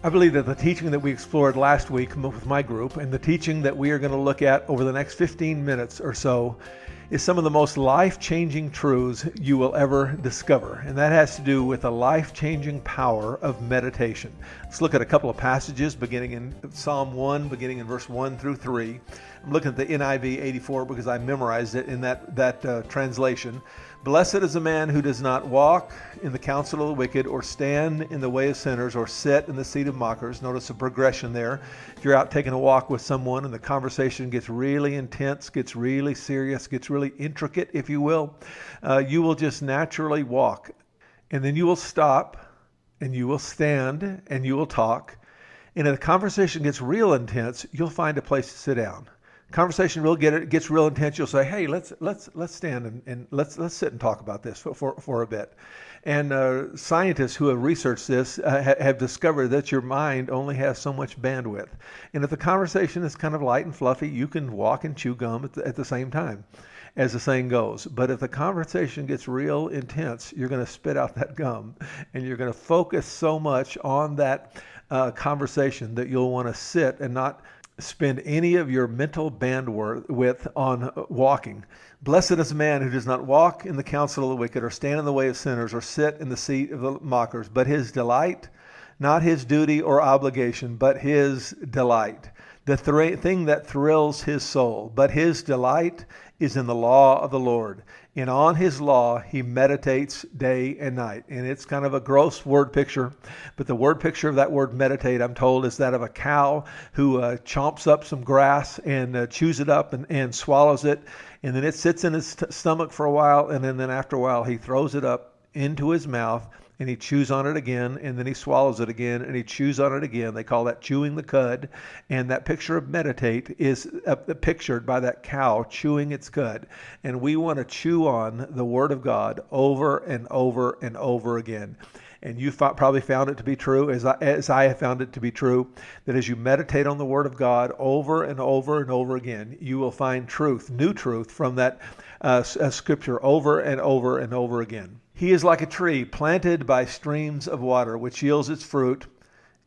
I believe that the teaching that we explored last week with my group and the teaching that we are going to look at over the next 15 minutes or so is some of the most life-changing truths you will ever discover. And that has to do with the life-changing power of meditation. Let's look at a couple of passages beginning in Psalm 1, beginning in verse 1 through 3. I'm looking at the NIV 84 because I memorized it in that translation. Blessed is the man who does not walk in the counsel of the wicked, or stand in the way of sinners, or sit in the seat of mockers. Notice a progression there. If you're out taking a walk with someone and the conversation gets really intense, gets really serious, gets really intricate, if you will just naturally walk. And then you will stop, and you will stand, and you will talk. And if the conversation gets real intense, you'll find a place to sit down. Conversation gets real intense. You'll say, "Hey, let's stand and let's sit and talk about this for a bit." And scientists who have researched this have discovered that your mind only has so much bandwidth. And if the conversation is kind of light and fluffy, you can walk and chew gum at the same time, as the saying goes. But if the conversation gets real intense, you're going to spit out that gum, and you're going to focus so much on that conversation that you'll want to sit and not spend any of your mental bandwidth on walking. Blessed is the man who does not walk in the counsel of the wicked, or stand in the way of sinners, or sit in the seat of the mockers, but his delight, not his duty or obligation, but his delight. The thing that thrills his soul, but his delight is in the law of the Lord. And on his law he meditates day and night. And it's kind of a gross word picture, but the word picture of that word meditate, I'm told, is that of a cow who chomps up some grass and chews it up and swallows it. And then it sits in his stomach for a while, and then after a while he throws it up into his mouth, and he chews on it again, and then he swallows it again, and he chews on it again. They call that chewing the cud. And that picture of meditate is pictured by that cow chewing its cud. And we want to chew on the Word of God over and over and over again. And you probably found it to be true, as I have found it to be true, that as you meditate on the Word of God over and over and over again, you will find truth, new truth from that scripture over and over and over again. He is like a tree planted by streams of water, which yields its fruit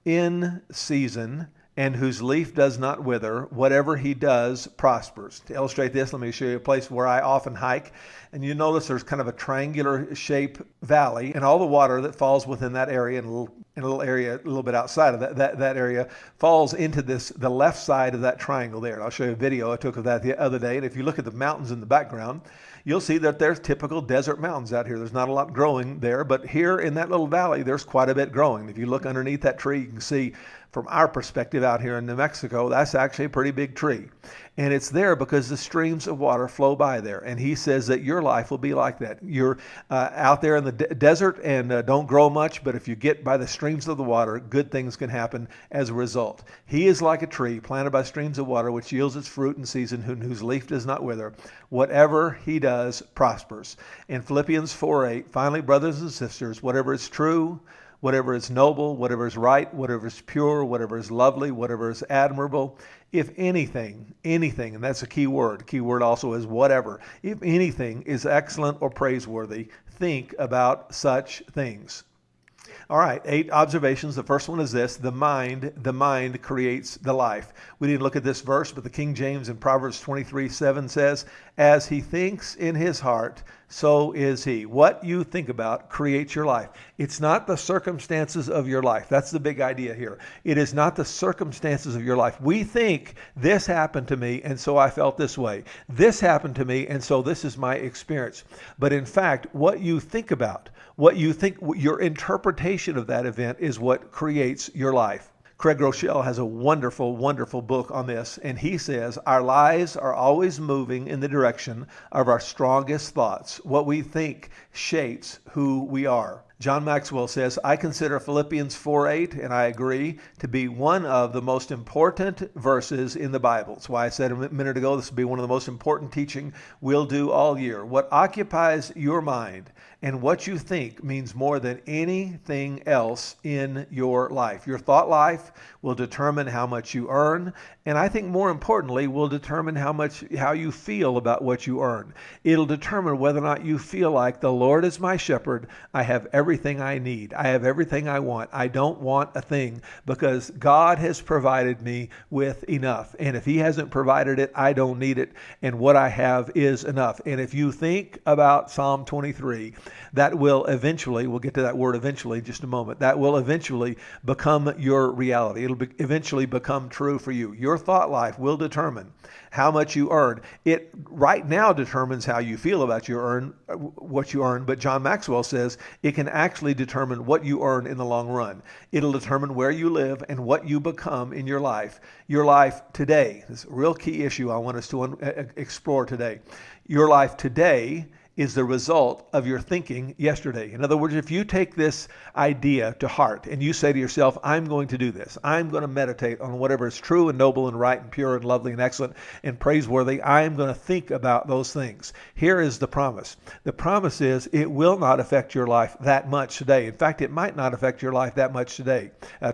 in season, and whose leaf does not wither. Whatever he does prospers. To illustrate this, let me show you a place where I often hike. And you notice there's kind of a triangular shape valley, and all the water that falls within that area, and a little area a little bit outside of that area, falls into the left side of that triangle there. And I'll show you a video I took of that the other day. And if you look at the mountains in the background, you'll see that there's typical desert mountains out here. There's not a lot growing there, but here in that little valley, there's quite a bit growing. If you look underneath that tree, you can see from our perspective out here in New Mexico, that's actually a pretty big tree. And it's there because the streams of water flow by there. And he says that your life will be like that. You're out there in the desert and don't grow much, but if you get by the streams of the water, good things can happen as a result. He is like a tree planted by streams of water, which yields its fruit in season, whose leaf does not wither. Whatever he does prospers. In Philippians 4:8, finally, brothers and sisters, whatever is true, whatever is noble, whatever is right, whatever is pure, whatever is lovely, whatever is admirable, if anything, and that's a key word. Key word also is whatever. If anything is excellent or praiseworthy, think about such things. All right, 8 observations. The first one is this: the mind creates the life. We didn't look at this verse, but the King James in Proverbs 23:7 says, as he thinks in his heart, so is he. What you think about creates your life. It's not the circumstances of your life. That's the big idea here. It is not the circumstances of your life. We think this happened to me, and so I felt this way. This happened to me, and so this is my experience. But in fact, what you think about, your interpretation of that event is what creates your life. Craig Rochelle has a wonderful, wonderful book on this, and he says, our lives are always moving in the direction of our strongest thoughts. What we think shapes who we are. John Maxwell says, I consider Philippians 4:8, and I agree, to be one of the most important verses in the Bible. That's why I said a minute ago this will be one of the most important teaching we'll do all year. What occupies your mind and what you think means more than anything else in your life. Your thought life will determine how much you earn, and I think more importantly will determine how you feel about what you earn. It'll determine whether or not you feel like the Lord is my shepherd. I have everything everything I need. I have everything I want. I don't want a thing because God has provided me with enough. And if he hasn't provided it, I don't need it. And what I have is enough. And if you think about Psalm 23, that will eventually, we'll get to that word eventually in just a moment, that will eventually become your reality. It'll eventually become true for you. Your thought life will determine how much you earn. It right now determines how you feel about what you earn, but John Maxwell says it can actually determine what you earn in the long run. It'll determine where you live and what you become in your life. Your life today, this is a real key issue I want us to explore today. Your life today is the result of your thinking yesterday. In other words, if you take this idea to heart and you say to yourself, I'm going to do this, I'm going to meditate on whatever is true and noble and right and pure and lovely and excellent and praiseworthy, I'm going to think about those things. Here is the promise. The promise is it will not affect your life that much today. In fact, it might not affect your life that much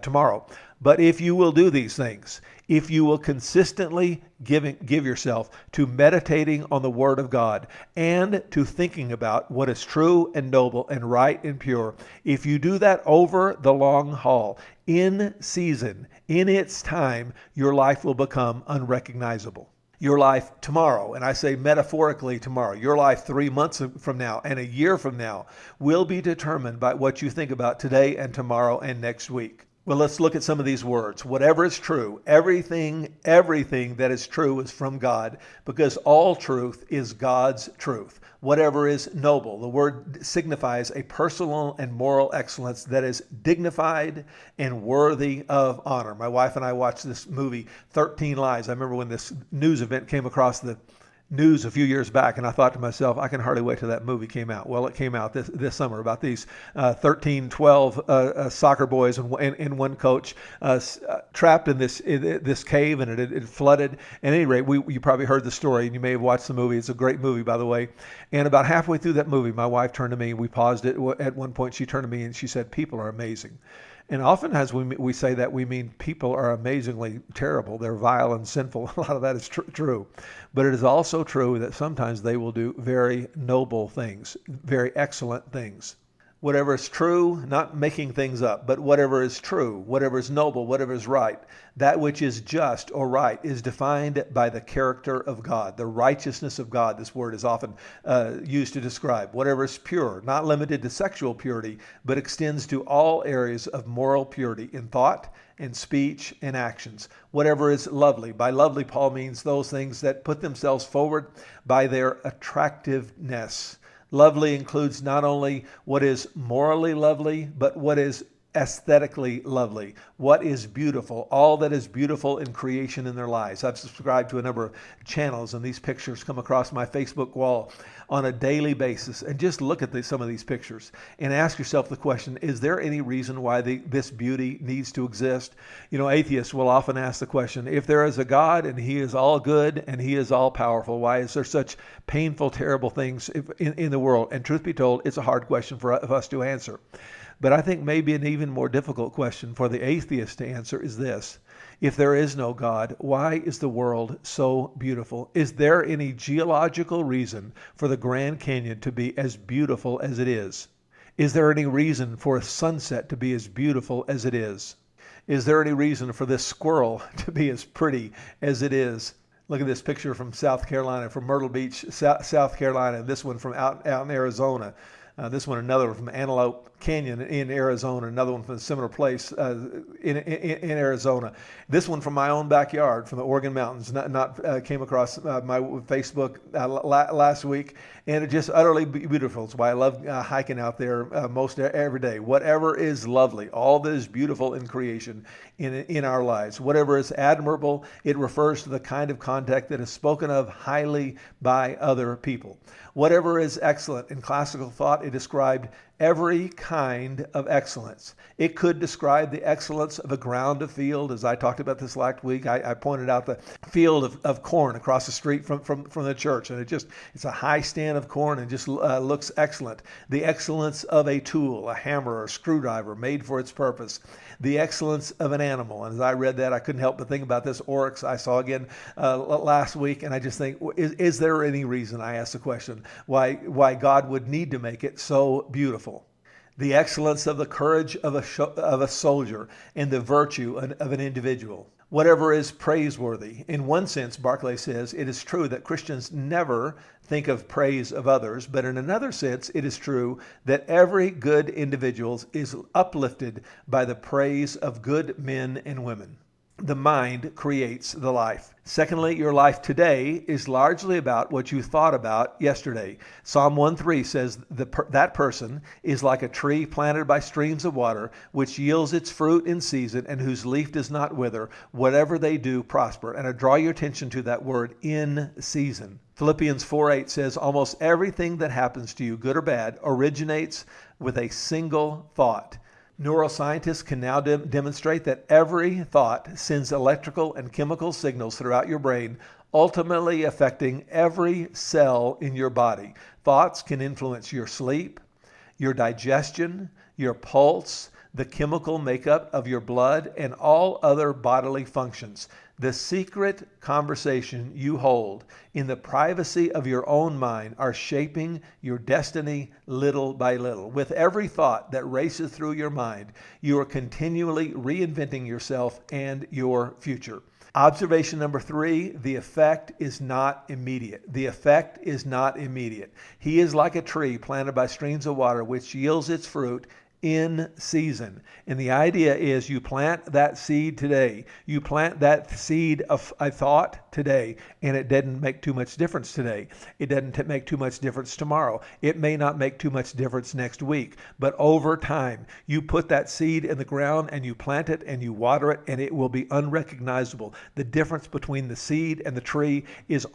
tomorrow. But if you will do these things, if you will consistently give yourself to meditating on the Word of God and to thinking about what is true and noble and right and pure, if you do that over the long haul, in season, in its time, your life will become unrecognizable. Your life tomorrow, and I say metaphorically tomorrow, your life 3 months from now and a year from now will be determined by what you think about today and tomorrow and next week. Well, let's look at some of these words. Whatever is true, everything that is true is from God, because all truth is God's truth. Whatever is noble, the word signifies a personal and moral excellence that is dignified and worthy of honor. My wife and I watched this movie, 13 Lies. I remember when this news event came across the news a few years back, and I thought to myself, I can hardly wait till that movie came out. Well, it came out this summer about these 12 soccer boys and one coach trapped in this cave, and it flooded. At any rate, you probably heard the story, and you may have watched the movie. It's a great movie, by the way. And about halfway through that movie, my wife turned to me. We paused it. At one point, she turned to me and she said, "People are amazing." And often as we say that, we mean people are amazingly terrible. They're vile and sinful. A lot of that is true. But it is also true that sometimes they will do very noble things, very excellent things. Whatever is true, not making things up, but whatever is true, whatever is noble, whatever is right, that which is just or right is defined by the character of God, the righteousness of God. This word is often used to describe. Whatever is pure, not limited to sexual purity, but extends to all areas of moral purity in thought, in speech, and actions. Whatever is lovely. By lovely, Paul means those things that put themselves forward by their attractiveness. Lovely includes not only what is morally lovely, but what is aesthetically lovely, what is beautiful, all that is beautiful in creation in their lives. I've subscribed to a number of channels, and these pictures come across my Facebook wall on a daily basis. And just look at some of these pictures and ask yourself the question, is there any reason why this beauty needs to exist? You know, atheists will often ask the question, if there is a God and he is all good and he is all powerful, why is there such painful, terrible things in the world? And truth be told, it's a hard question for us to answer. But I think maybe an even more difficult question for the atheist to answer is this. If there is no God, why is the world so beautiful? Is there any geological reason for the Grand Canyon to be as beautiful as it is? Is there any reason for a sunset to be as beautiful as it is? Is there any reason for this squirrel to be as pretty as it is? Look at this picture from South Carolina, from Myrtle Beach, South Carolina, and this one from out in Arizona. This one, another one from Antelope Canyon in Arizona, another one from a similar place in Arizona. This one from my own backyard, from the Oregon Mountains, came across my Facebook last week, and it's just utterly beautiful. It's why I love hiking out there most every day. Whatever is lovely, all that is beautiful in creation in our lives, whatever is admirable, it refers to the kind of conduct that is spoken of highly by other people. Whatever is excellent in classical thought, it described every kind of excellence. It could describe the excellence of a ground of field, as I talked about this last week. I pointed out the field of corn across the street from the church, and it's a high stand of corn and just looks excellent. The excellence of a tool, a hammer or a screwdriver made for its purpose. The excellence of an animal. And as I read that, I couldn't help but think about this oryx I saw again last week, and I just think, is there any reason, I ask the question, why God would need to make it so beautiful? the excellence of the courage of a soldier, and the virtue of an individual. Whatever is praiseworthy. In one sense, Barclay says, it is true that Christians never think of praise of others, but in another sense, it is true that every good individual is uplifted by the praise of good men and women. The mind creates the life. Secondly, your life today is largely about what you thought about yesterday. Psalm 1:3 says that person is like a tree planted by streams of water, which yields its fruit in season and whose leaf does not wither. Whatever they do prosper. And I draw your attention to that word, in season. Philippians 4:8 says almost everything that happens to you, good or bad, originates with a single thought. Neuroscientists can now demonstrate that every thought sends electrical and chemical signals throughout your brain, ultimately affecting every cell in your body. Thoughts can influence your sleep, your digestion, your pulse, the chemical makeup of your blood, and all other bodily functions. The secret conversation you hold in the privacy of your own mind are shaping your destiny little by little. With every thought that races through your mind, you are continually reinventing yourself and your future. Observation number 3, the effect is not immediate. The effect is not immediate. He is like a tree planted by streams of water, which yields its fruit in season. And the idea is you plant that seed today. You plant that seed of a thought today, and it doesn't make too much difference today. It doesn't make too much difference tomorrow. It may not make too much difference next week, but over time, you put that seed in the ground and you plant it and you water it, and it will be unrecognizable. The difference between the seed and the tree is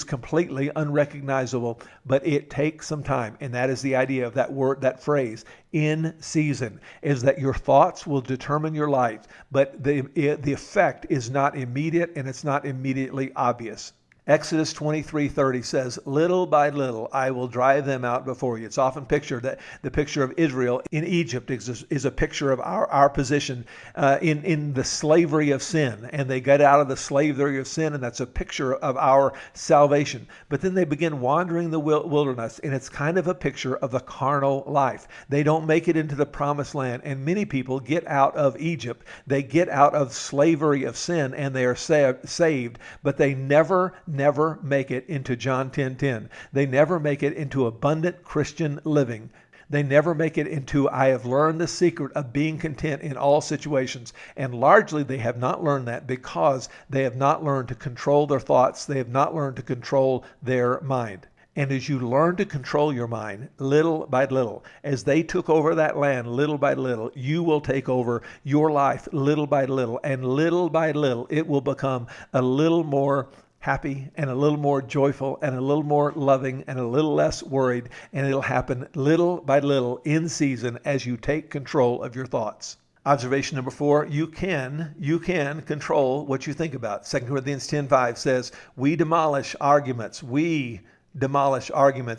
completely unrecognizable, but it takes some time. And that is the idea of that word, that phrase, in season, is that your thoughts will determine your life, but the effect is not immediate and it's not immediately obvious. Exodus 23:30 says, little by little I will drive them out before you. It's often pictured that the picture of Israel in Egypt is a picture of our position in the slavery of sin. And they get out of the slavery of sin, and that's a picture of our salvation. But then they begin wandering the wilderness, and it's kind of a picture of the carnal life. They don't make it into the promised land. And many people get out of Egypt. They get out of slavery of sin, and they are saved, but they never make it into John 10:10. They never make it into abundant Christian living. They never make it into, I have learned the secret of being content in all situations. And largely they have not learned that because they have not learned to control their thoughts. They have not learned to control their mind. And as you learn to control your mind little by little, as they took over that land little by little, you will take over your life little by little. And little by little, it will become a little more happy and a little more joyful and a little more loving and a little less worried. And it'll happen little by little in season as you take control of your thoughts. Observation number 4, you can control what you think about. 2 Corinthians 10:5 says, we demolish arguments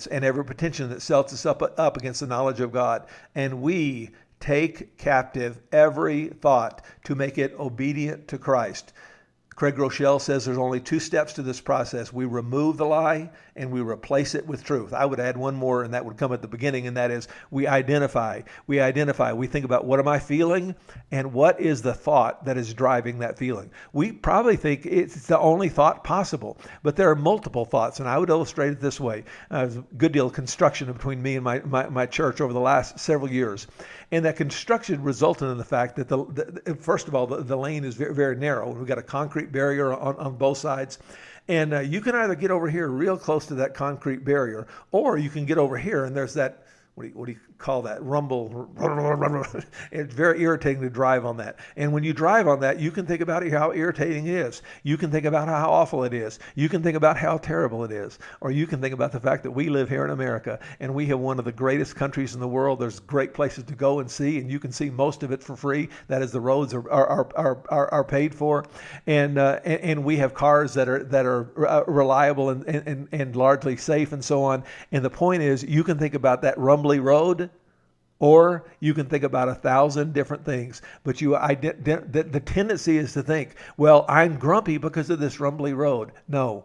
and every pretension that sets us up against the knowledge of God. And we take captive every thought to make it obedient to Christ. Craig Rochelle says there's only 2 steps to this process. We remove the lie and we replace it with truth. I would add one more, and that would come at the beginning, and that is we identify. We think about, what am I feeling and what is the thought that is driving that feeling. We probably think it's the only thought possible, but there are multiple thoughts, and I would illustrate it this way. There's a good deal of construction between me and my church over the last several years. And that construction resulted in the fact that, first of all, the lane is very, very narrow. We've got a concrete barrier on both sides. And you can either get over here real close to that concrete barrier, or you can get over here and there's that, what do you call that? Rumble. It's very irritating to drive on that. And when you drive on that, you can think about how irritating it is. You can think about how awful it is. You can think about how terrible it is. Or you can think about the fact that we live here in America and we have one of the greatest countries in the world. There's great places to go and see, and you can see most of it for free. That is, the roads are paid for, and we have cars that are reliable and largely safe and so on. And the point is, you can think about that rumbly road, or you can think about 1,000 different things. But the tendency is to think, well, I'm grumpy because of this rumbly road. No,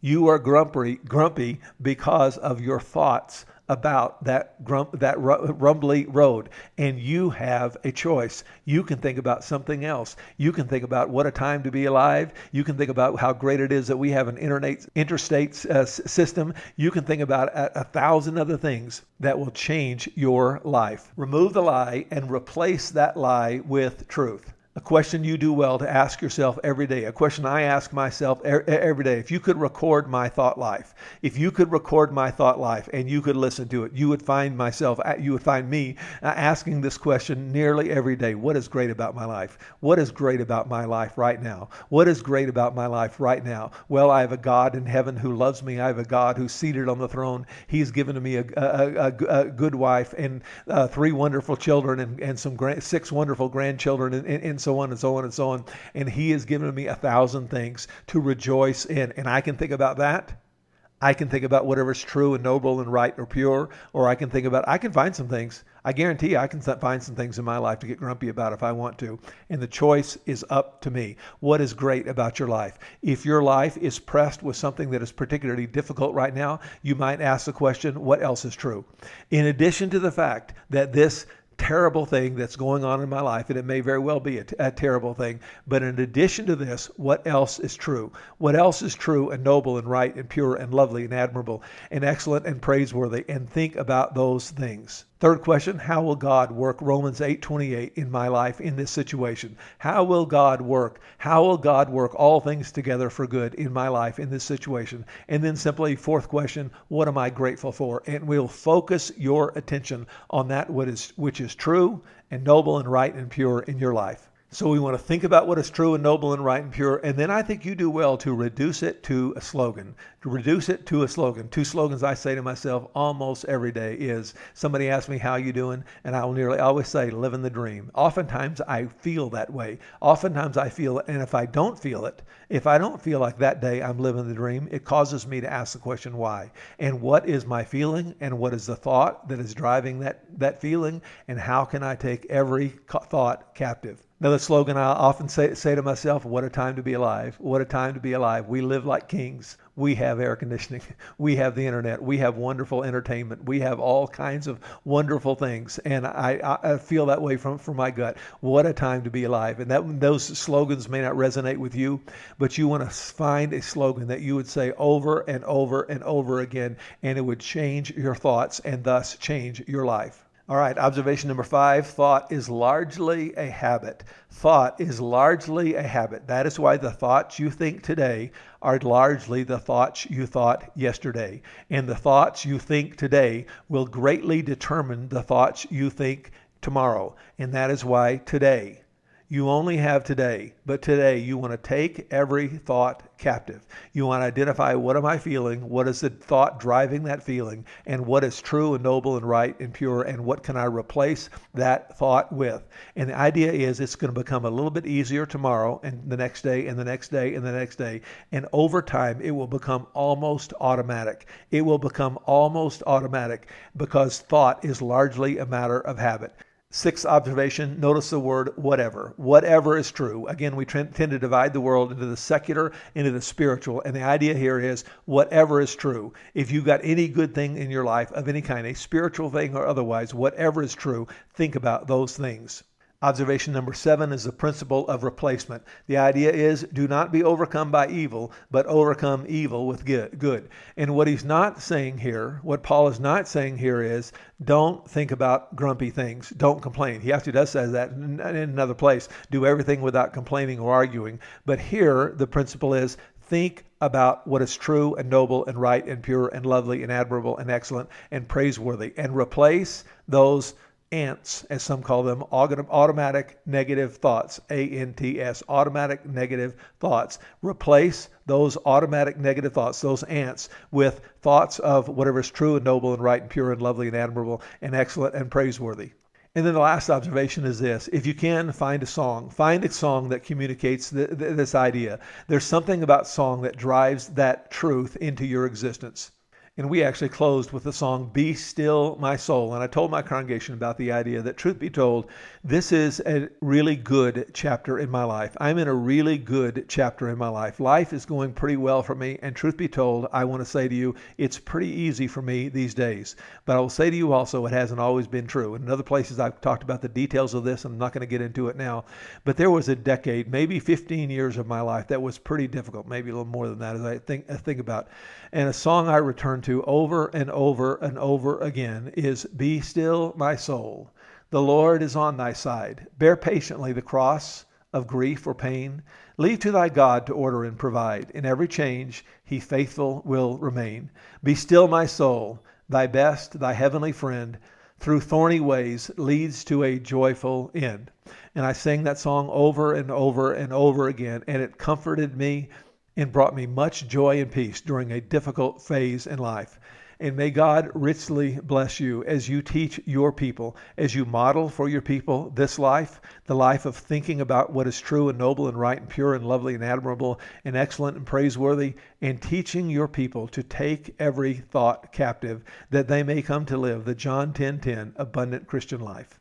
You are grumpy because of your thoughts about that rumbly road, and you have a choice. You can think about something else. You can think about what a time to be alive. You can think about how great it is that we have an interstate system. You can think about a thousand other things that will change your life. Remove the lie and replace that lie with truth. A question you do well to ask yourself every day, a question I ask myself every day. If you could record my thought life, and you could listen to it, you would find me asking this question nearly every day. What is great about my life? What is great about my life right now? What is great about my life right now? Well, I have a God in heaven who loves me. I have a God who's seated on the throne. He's given to me a good wife and 3 wonderful children and 6 wonderful grandchildren and so on and so on and so on. And he has given me 1,000 things to rejoice in. And I can think about that. I can think about whatever's true and noble and right or pure, or I can find some things. I guarantee I can find some things in my life to get grumpy about if I want to. And the choice is up to me. What is great about your life? If your life is pressed with something that is particularly difficult right now, you might ask the question, what else is true? In addition to the fact that this terrible thing that's going on in my life, and it may very well be a terrible thing, but in addition to this, what else is true? What else is true and noble and right and pure and lovely and admirable and excellent and praiseworthy? And think about those things. Third question, how will God work Romans 8:28 in my life in this situation? How will God work? How will God work all things together for good in my life in this situation? And then simply, fourth question, what am I grateful for? And we'll focus your attention on that which is true and noble and right and pure in your life. So we want to think about what is true and noble and right and pure, and then I think you do well to reduce it to a slogan. Two slogans I say to myself almost every day is, somebody asks me, how you doing? And I will nearly always say, living the dream. Oftentimes I feel that way. Oftentimes I feel it, and if I don't feel like that day I'm living the dream, it causes me to ask the question, why? And what is my feeling? And what is the thought that is driving that feeling? And how can I take every thought captive? Another slogan I often say to myself, what a time to be alive. What a time to be alive. We live like kings. We have air conditioning. We have the internet. We have wonderful entertainment. We have all kinds of wonderful things. And I feel that way from my gut. What a time to be alive. And those slogans may not resonate with you, but you want to find a slogan that you would say over and over and over again, and it would change your thoughts and thus change your life. All right, observation number 5, thought is largely a habit. Thought is largely a habit. That is why the thoughts you think today are largely the thoughts you thought yesterday. And the thoughts you think today will greatly determine the thoughts you think tomorrow. And that is why today, you only have today, but today you want to take every thought captive. You want to identify, what am I feeling? What is the thought driving that feeling? And what is true and noble and right and pure? And what can I replace that thought with? And the idea is it's going to become a little bit easier tomorrow and the next day and the next day and the next day. And over time, it will become almost automatic. It will become almost automatic because thought is largely a matter of habit. Sixth observation, notice the word whatever. Whatever is true. Again, we tend to divide the world into the secular, into the spiritual. And the idea here is whatever is true. If you've got any good thing in your life of any kind, a spiritual thing or otherwise, whatever is true, think about those things. Observation number 7 is the principle of replacement. The idea is, do not be overcome by evil, but overcome evil with good. And what he's not saying here, what Paul is not saying here is, don't think about grumpy things. Don't complain. He actually does say that in another place. Do everything without complaining or arguing. But here, the principle is, think about what is true and noble and right and pure and lovely and admirable and excellent and praiseworthy, and replace those ants, as some call them, automatic negative thoughts, ANTS, automatic negative thoughts. Replace those automatic negative thoughts, those ants, with thoughts of whatever is true and noble and right and pure and lovely and admirable and excellent and praiseworthy. And then the last observation is this. If you can, find a song that communicates this idea. There's something about song that drives that truth into your existence. And we actually closed with the song, Be Still My Soul. And I told my congregation about the idea that, truth be told, this is a really good chapter in my life. I'm in a really good chapter in my life. Life is going pretty well for me. And truth be told, I want to say to you, it's pretty easy for me these days. But I will say to you also, it hasn't always been true. In other places, I've talked about the details of this. I'm not going to get into it now. But there was a decade, maybe 15 years of my life that was pretty difficult, maybe a little more than that as I think about. And a song I return to over and over and over again is Be Still My Soul. The Lord is on thy side. Bear patiently the cross of grief or pain. Leave to thy God to order and provide. In every change, he faithful will remain. Be still my soul. Thy best, thy heavenly friend, through thorny ways leads to a joyful end. And I sang that song over and over and over again, and it comforted me and brought me much joy and peace during a difficult phase in life. And may God richly bless you as you teach your people, as you model for your people this life, the life of thinking about what is true and noble and right and pure and lovely and admirable and excellent and praiseworthy, and teaching your people to take every thought captive that they may come to live the John 10:10 abundant Christian life.